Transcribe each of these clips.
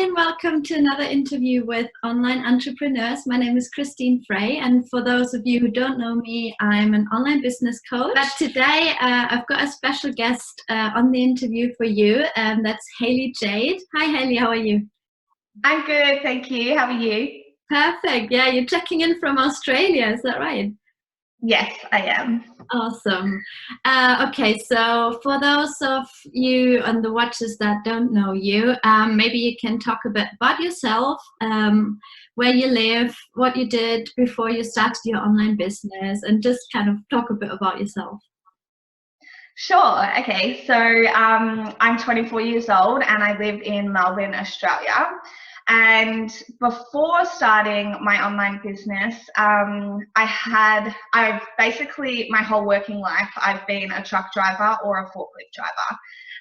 and welcome to another interview with Online Entrepreneurs. My name is Christine Frey, and for those of you who don't know me, I'm an online business coach. But today I've got a special guest on the interview for you, and that's Hayley Jade. Hi Hayley, how are you? I'm good, thank you. How are you? Perfect. Yeah, you're checking in from Australia, is that right? Yes, I am. Awesome. Okay, so for those of you and the watchers that don't know you, maybe you can talk a bit about yourself, where you live, what you did before you started your online business, and just kind of talk a bit about yourself. Sure. Okay, so I'm 24 years old and I live in Melbourne, Australia. And before starting my online business, I've basically my whole working life, I've been a truck driver or a forklift driver.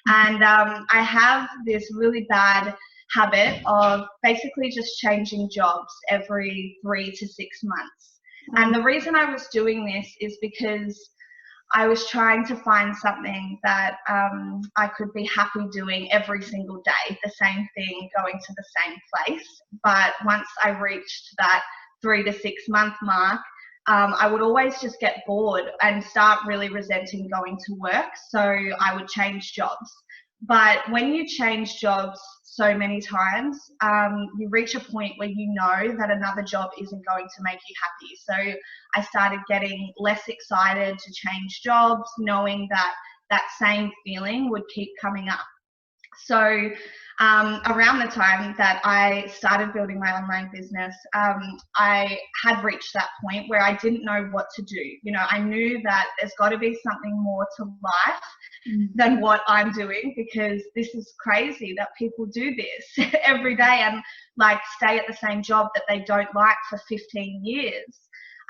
And I have this really bad habit of basically just changing jobs every 3 to 6 months. And the reason I was doing this is because I was trying to find something that I could be happy doing every single day, the same thing, going to the same place. But once I reached that 3 to 6 month mark, I would always just get bored and start really resenting going to work. So I would change jobs. But when you change jobs so many times, you reach a point where you know that another job isn't going to make you happy. So I started getting less excited to change jobs, knowing that that same feeling would keep coming up. So around the time that I started building my online business, I had reached that point where I didn't know what to do. You know, I knew that there's got to be something more to life than what I'm doing, because this is crazy that people do this every day and like stay at the same job that they don't like for 15 years.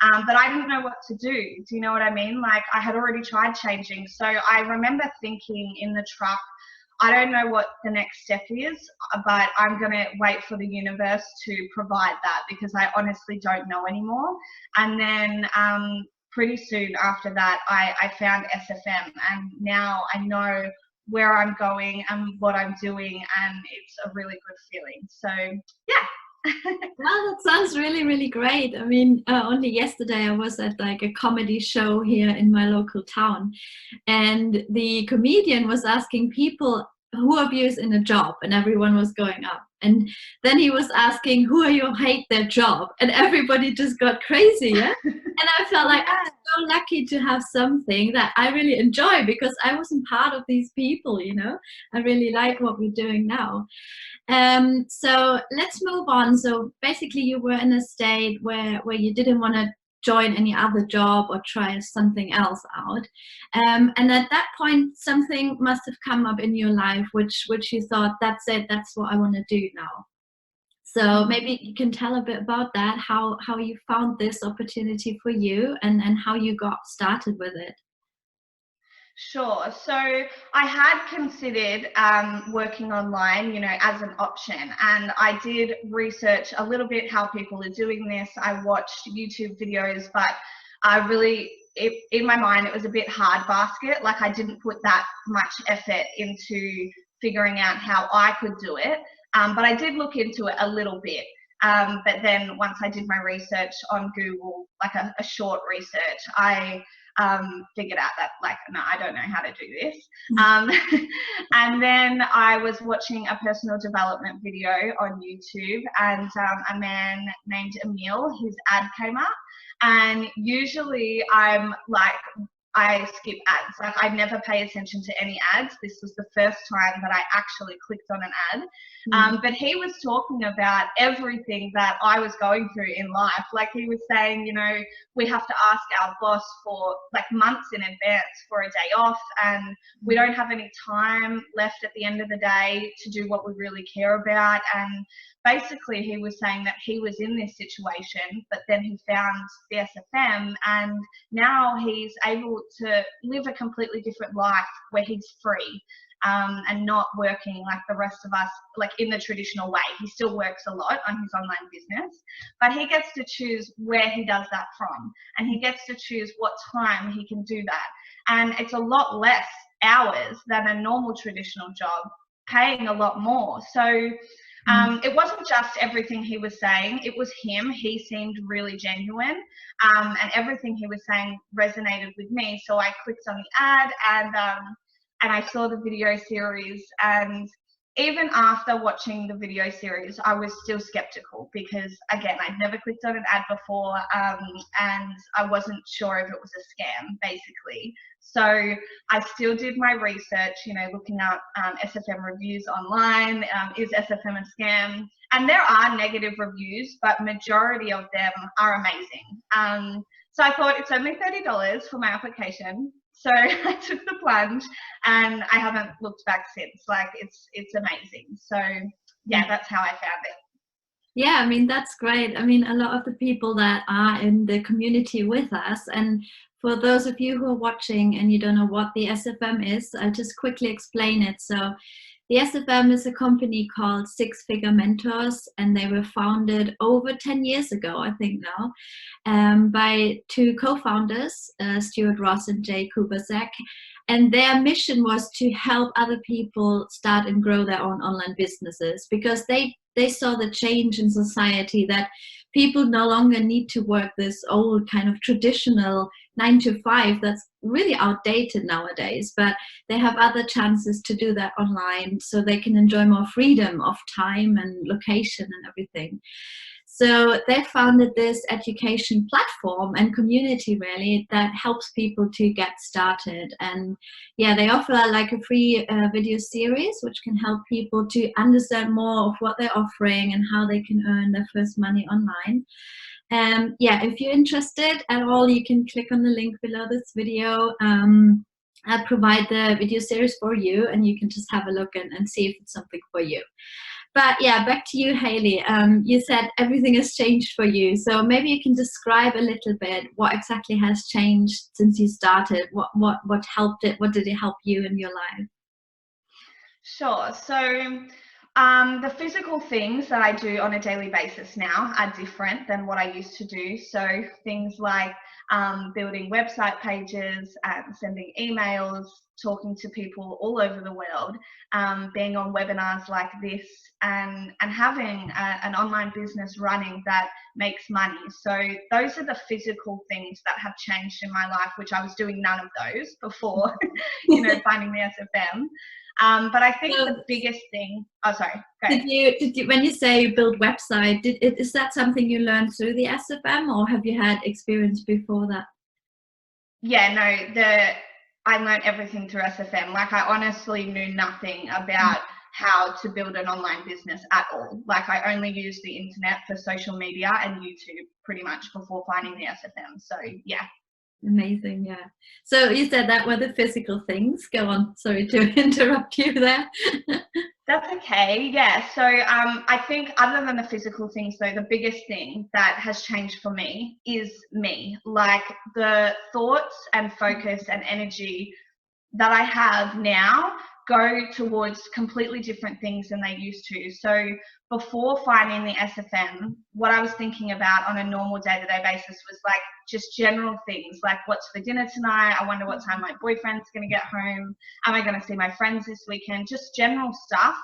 But I didn't know what to do. Do you know what I mean? Like I had already tried changing. So I remember thinking in the truck, I don't know what the next step is, but I'm going to wait for the universe to provide that, because I honestly don't know anymore. And then pretty soon after that, I found SFM, and now I know where I'm going and what I'm doing, and it's a really good feeling. So yeah. Well, that sounds really, really great. I mean, only yesterday I was at like a comedy show here in my local town, and the comedian was asking people, who of you is in a job, and everyone was going up. And then he was asking, who are you hate their job, and everybody just got crazy. Yeah. And I felt like I'm so lucky to have something that I really enjoy, because I wasn't part of these people, you know. I really like what we're doing now. So let's move on. So basically you were in a state where you didn't want to join any other job or try something else out. And at that point, something must have come up in your life, which you thought, that's it, that's what I want to do now. So maybe you can tell a bit about that, how you found this opportunity for you, and how you got started with it. Sure. So I had considered working online, you know, as an option, and I did research a little bit how people are doing this. I watched YouTube videos, but I really, in my mind, it was a bit hard basket. Like I didn't put that much effort into figuring out how I could do it, but I did look into it a little bit. But then once I did my research on Google, like a short research, I figured out that like, no, I don't know how to do this. And then I was watching a personal development video on YouTube, and a man named Emil, his ad came up, and usually I'm like, I skip ads. Like I never pay attention to any ads. This was the first time that I actually clicked on an ad. But he was talking about everything that I was going through in life. Like he was saying, you know, we have to ask our boss for like months in advance for a day off, and we don't have any time left at the end of the day to do what we really care about. And basically he was saying that he was in this situation, but then he found the SFM, and now he's able to live a completely different life where he's free, and not working like the rest of us, like in the traditional way. He still works a lot on his online business, but he gets to choose where he does that from, and he gets to choose what time he can do that. And it's a lot less hours than a normal traditional job, paying a lot more. So It wasn't just everything he was saying, it was him. He seemed really genuine, and everything he was saying resonated with me. So I clicked on the ad, and I saw the video series, and even after watching the video series, I was still skeptical because, again, I'd never clicked on an ad before, and I wasn't sure if it was a scam, basically. So I still did my research, you know, looking up SFM reviews online. Is SFM a scam? And there are negative reviews, but majority of them are amazing. So I thought it's only $30 for my application. So I took the plunge, and I haven't looked back since. Like, it's amazing. So yeah, that's how I found it. Yeah, I mean, that's great. I mean, a lot of the people that are in the community with us, and for those of you who are watching and you don't know what the SFM is, I'll just quickly explain it. So the SFM is a company called Six Figure Mentors, and they were founded over 10 years ago, I think now, by two co-founders, Stuart Ross and Jay Kubasek. And their mission was to help other people start and grow their own online businesses, because they saw the change in society, that people no longer need to work this old kind of traditional 9 to 5 that's really outdated nowadays, but they have other chances to do that online, so they can enjoy more freedom of time and location and everything. So they founded this education platform and community, really, that helps people to get started. And yeah, they offer like a free video series which can help people to understand more of what they're offering and how they can earn their first money online. Yeah, if you're interested at all, you can click on the link below this video. I'll provide the video series for you, and you can just have a look and see if it's something for you. But yeah, back to you, Hayley. You said everything has changed for you. So maybe you can describe a little bit what exactly has changed since you started. What helped it? What did it help you in your life? Sure. So the physical things that I do on a daily basis now are different than what I used to do. So things like building website pages, sending emails, talking to people all over the world, being on webinars like this, and having an online business running that makes money. So those are the physical things that have changed in my life, which I was doing none of those before, you know, finding the SFM. But I think the biggest thing, oh, sorry. Did you, when you say you build website, is that something you learned through the SFM, or have you had experience before that? Yeah, no, I learned everything through SFM. Like, I honestly knew nothing about how to build an online business at all. Like, I only used the internet for social media and YouTube pretty much before finding the SFM. So yeah. Amazing, yeah. So you said that were the physical things. Go on, sorry to interrupt you there. That's okay, yeah. So I think other than the physical things, though, the biggest thing that has changed for me is me. Like, the thoughts and focus and energy that I have now go towards completely different things than they used to. So before finding the SFM, what I was thinking about on a normal day-to-day basis was like just general things like, what's for dinner tonight? I wonder what time my boyfriend's going to get home. Am I going to see my friends this weekend? Just general stuff.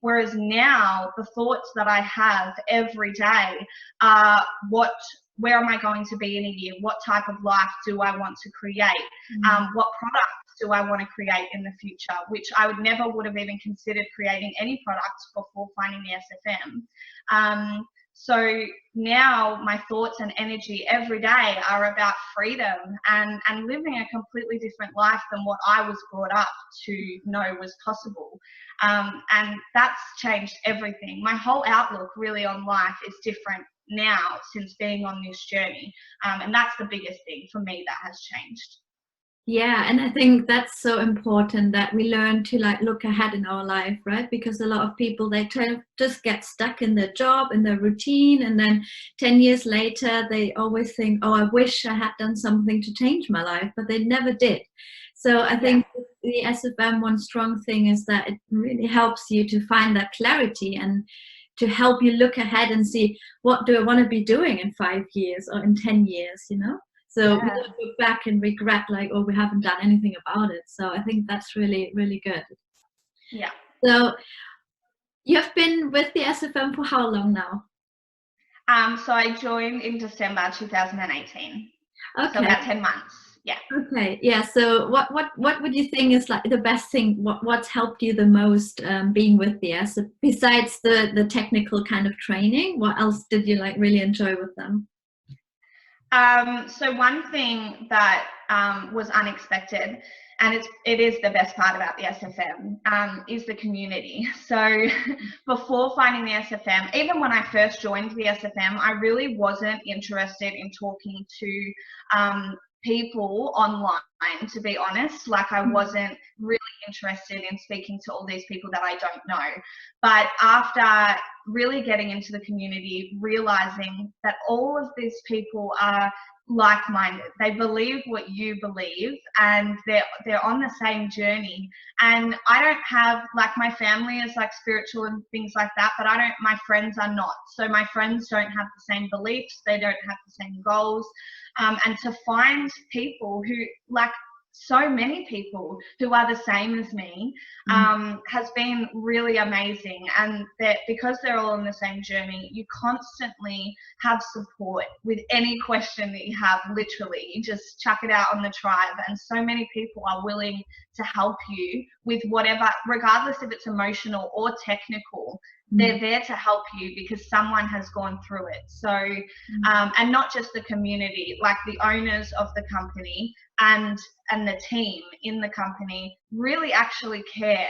Whereas now the thoughts that I have every day are where am I going to be in a year? What type of life do I want to create? What products do I want to create in the future? Which I would have even considered creating any products before finding the SFM. So now my thoughts and energy every day are about freedom and living a completely different life than what I was brought up to know was possible. And that's changed everything. My whole outlook really on life is different now since being on this journey. And that's the biggest thing for me that has changed. Yeah, and I think that's so important that we learn to like look ahead in our life, right? Because a lot of people, they just get stuck in their job, in their routine, and then 10 years later, they always think, oh, I wish I had done something to change my life, but they never did. So I think the SFM, one strong thing is that it really helps you to find that clarity and to help you look ahead and see, what do I want to be doing in 5 years or in 10 years, you know? So we don't look back and regret like, oh, we haven't done anything about it. So I think that's really, really good. Yeah. So You've been with the SFM for how long now? So I joined in December 2018. So Okay. about 10 months. Yeah. Okay. Yeah. So what would you think is like the best thing? What's helped you the most being with the SF besides the technical kind of training? What else did you like really enjoy with them? So one thing that was unexpected, and it is the best part about the SFM, is the community. So before finding the SFM, even when I first joined the SFM, I really wasn't interested in talking to people online, to be honest. Like, I wasn't really interested in speaking to all these people that I don't know. But after really getting into the community, realizing that all of these people are like-minded. They believe what you believe, and they're on the same journey. And I don't have, like, my family is like spiritual and things like that, but my friends are not. So my friends don't have the same beliefs, they don't have the same goals. And to find people who, like, so many people who are the same as me, has been really amazing. And that because they're all on the same journey, you constantly have support with any question that you have. Literally, you just chuck it out on the tribe, and so many people are willing to help you with whatever, regardless if it's emotional or technical. They're there to help you because someone has gone through it. So, and not just the community, like the owners of the company and the team in the company really actually care,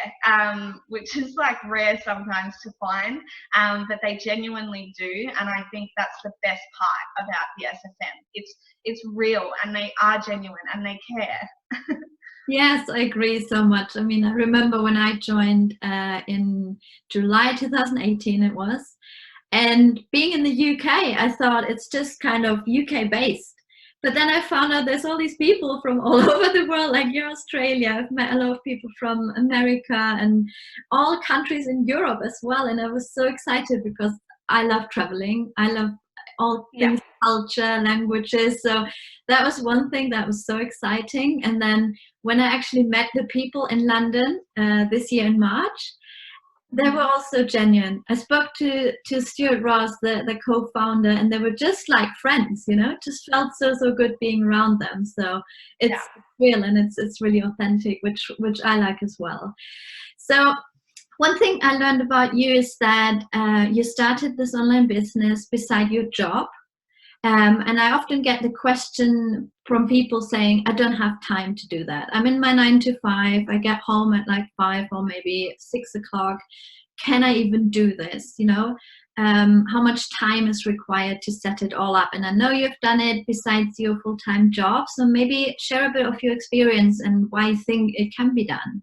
which is like rare sometimes to find, but they genuinely do. And I think that's the best part about the SFM. It's real, and they are genuine, and they care. Yes, I agree so much. I mean, I remember when I joined in July 2018, it was, and being in the UK, I thought it's just kind of UK based. But then I found out there's all these people from all over the world, like you're Australia. I've met a lot of people from America and all countries in Europe as well. And I was so excited because I love traveling. I love all Yeah. things culture, languages. So that was one thing that was so exciting. And then when I actually met the people in London this year in March, they were also genuine. I spoke to Stuart Ross, the co-founder, and they were just like friends, you know, just felt so good being around them. So it's real, and it's really authentic, which I like as well. So one thing I learned about you is that you started this online business beside your job. And I often get the question from people saying, I don't have time to do that. I'm in my 9 to 5. I get home at like 5 or maybe 6 o'clock. Can I even do this? You know, how much time is required to set it all up? And I know you've done it besides your full-time job. So maybe share a bit of your experience and why you think it can be done.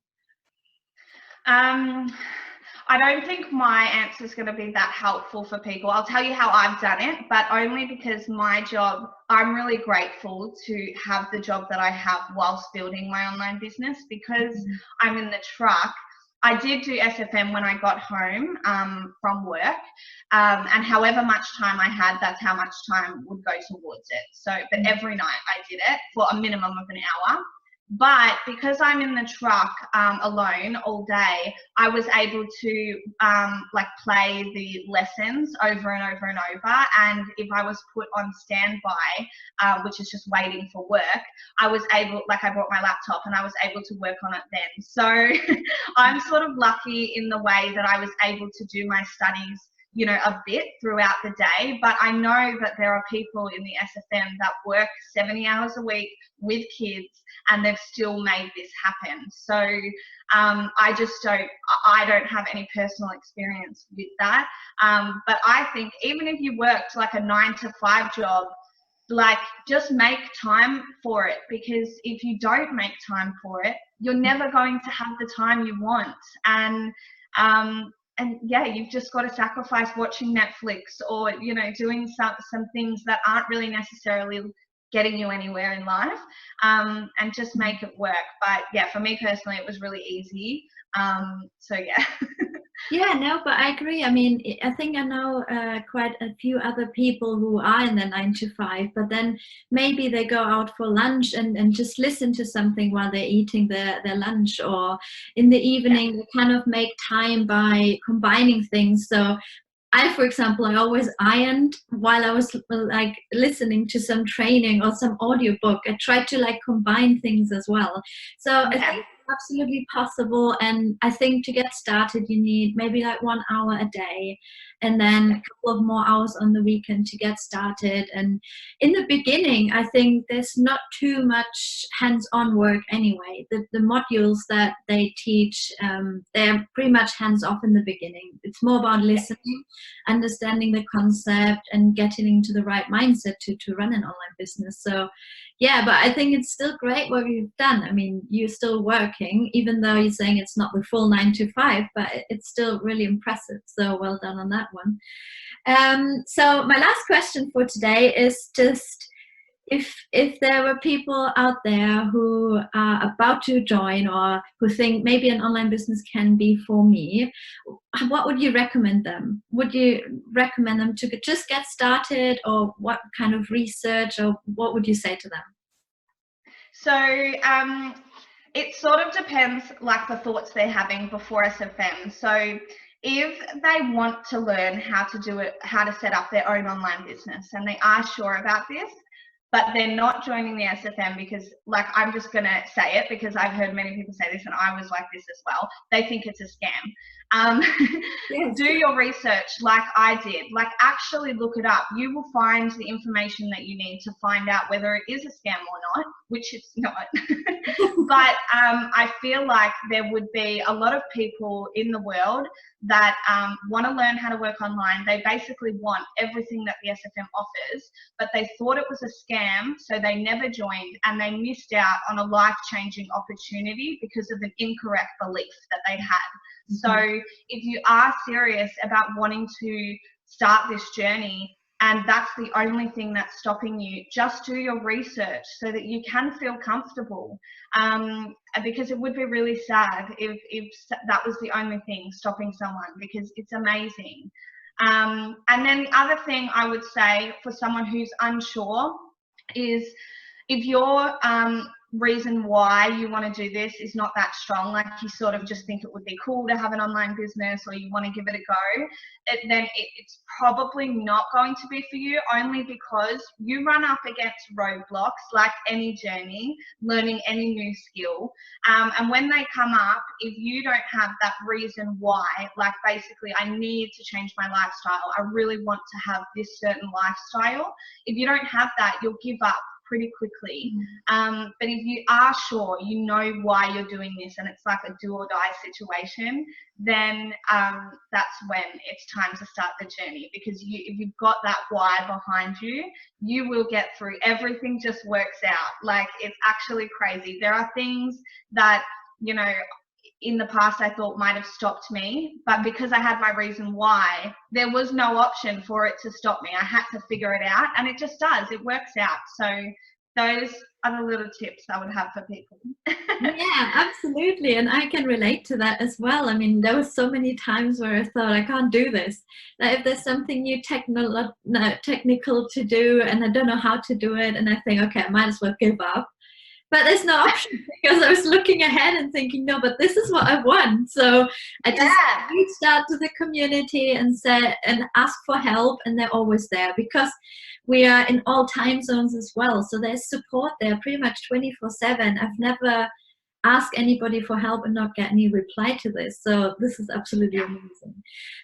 I don't think my answer is going to be that helpful for people. I'll tell you how I've done it, but only because my job, I'm really grateful to have the job that I have whilst building my online business, because I'm in the truck. I did do SFM when I got home from work, and however much time I had, that's how much time would go towards it. So, but every night I did it for a minimum of an hour. But because I'm in the truck alone all day, I was able to like play the lessons over and over and over. And if I was put on standby, which is just waiting for work, I was able, like, I brought my laptop and I was able to work on it then. So I'm sort of lucky in the way that I was able to do my studies, you know, a bit throughout the day. But I know that there are people in the SFM that work 70 hours a week with kids, and they've still made this happen. So I don't have any personal experience with that. But I think even if you worked like a 9 to 5 job, like, just make time for it, because if you don't make time for it, you're never going to have the time you want. And yeah, you've just got to sacrifice watching Netflix, or, you know, doing some things that aren't really necessarily getting you anywhere in life, and just make it work. But yeah, for me personally, it was really easy. So yeah. Yeah, no, but I agree. I mean, I think I know quite a few other people who are in the 9 to 5, but then maybe they go out for lunch and just listen to something while they're eating their lunch, or in the Yeah. evening, they kind of make time by combining things. So I, for example, I always ironed while I was like listening to some training or some audiobook. I tried to like combine things as well. So I think Yeah. it's absolutely possible. And I think to get started, you need maybe like 1 hour a day and then a couple of more hours on the weekend to get started. And in the beginning, I think there's not too much hands-on work anyway. The modules that they teach, they're pretty much hands-off in the beginning. It's more about listening, understanding the concept, and getting into the right mindset to run an online business. So yeah, but I think it's still great what you've done. I mean, you're still working, even though you're saying it's not the full 9 to 5, but it's still really impressive. So well done on that one. So my last question for today is just, if there were people out there who are about to join or who think maybe an online business can be for me, what would you recommend them? Would you recommend them to just get started, or what kind of research, or what would you say to them? So it sort of depends, like the thoughts they're having before SFM. So if they want to learn how to do it, how to set up their own online business, and they are sure about this, but they're not joining the SFM because, like, I'm just going to say it because I've heard many people say this and I was like this as well. They think it's a scam. Um, Yes. do your research like I did. Like, actually look it up. You will find the information that you need to find out whether it is a scam or not, which it's not. But I feel like there would be a lot of people in the world that want to learn how to work online. They basically want everything that the SFM offers, but they thought it was a scam, so they never joined, and they missed out on a life-changing opportunity because of an incorrect belief that they had. So if you are serious about wanting to start this journey, and that's the only thing that's stopping you, just do your research so that you can feel comfortable. Because it would be really sad if that was the only thing stopping someone, because it's amazing. And then the other thing I would say for someone who's unsure is, if your reason why you want to do this is not that strong, like you sort of just think it would be cool to have an online business, or you want to give it a go, then it's probably not going to be for you, only because you run up against roadblocks like any journey, learning any new skill. And when they come up, if you don't have that reason why, like basically, I need to change my lifestyle, I really want to have this certain lifestyle, if you don't have that, you'll give up pretty quickly. But if you are sure, you know why you're doing this, and it's like a do or die situation, then that's when it's time to start the journey. Because if you've got that why behind you, you will get through. Everything just works out. Like, it's actually crazy. There are things that, you know, in the past I thought might have stopped me, but because I had my reason why, there was no option for it to stop me. I had to figure it out, and it just does. It works out. So those are the little tips I would have for people. Yeah, absolutely. And I can relate to that as well. I mean, there were so many times where I thought, I can't do this. That if there's something new technical to do and I don't know how to do it, and I think, okay, I might as well give up. But there's no option, because I was looking ahead and thinking, no, but this is what I want. So I just reached out to the community and said, and asked for help, and they're always there, because we are in all time zones as well. So there's support there pretty much 24/7. I've never asked anybody for help and not get any reply to this. So this is absolutely amazing.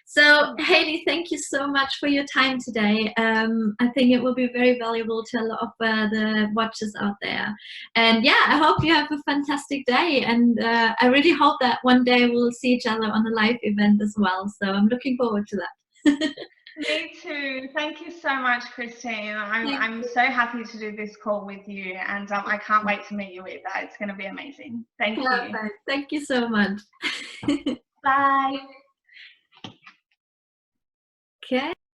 So Hayley, thank you so much for your time today. I think it will be very valuable to a lot of the watchers out there. And yeah, I hope you have a fantastic day. And I really hope that one day we'll see each other on a live event as well. So I'm looking forward to that. Me too. Thank you so much, Christine. I'm so happy to do this call with you, and I can't wait to meet you either. It's going to be amazing. Thank you. Perfect. Thank you so much. Bye.